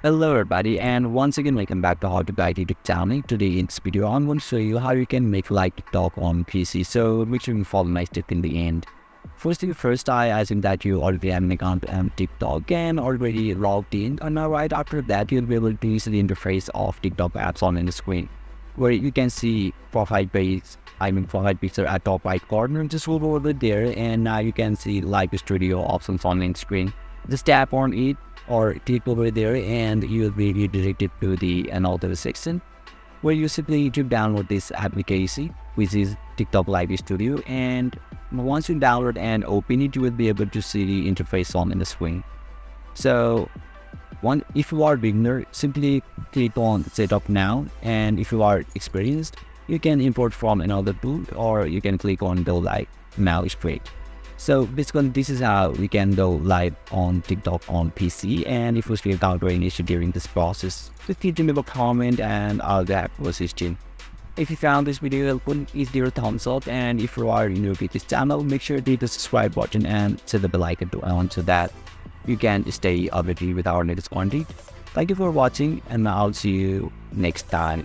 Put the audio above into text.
Hello everybody, and once again welcome back to How to Guide YouTube channel. Today in this video I'm going to show you how you can make live TikTok on PC, so make sure you follow my step in the end. First thing first, I assume that you already have an account on TikTok and already logged in, and now right after that you'll be able to see the interface of TikTok apps on the screen, where you can see profile picture at top right corner. Just move over there and now you can see live studio options on the screen. Just tap on it or click over there and you will be redirected to the another section where you simply need to download this application, which is TikTok Live Studio. And once you download and open it, you will be able to see the interface on the screen. So if you are beginner, simply click on setup now, and if you are experienced, you can import from another tool or you can click on go live now straight. So basically this is how we can go live on TikTok on PC, and if you still encounter any issue during this process, just leave me a comment and I'll be happy to assist you. If you found this video helpful, please give it a thumbs up, and if you are new to this channel, make sure to hit the subscribe button and set the bell icon to on so that you can stay updated with our latest content. Thank you for watching, and I'll see you next time.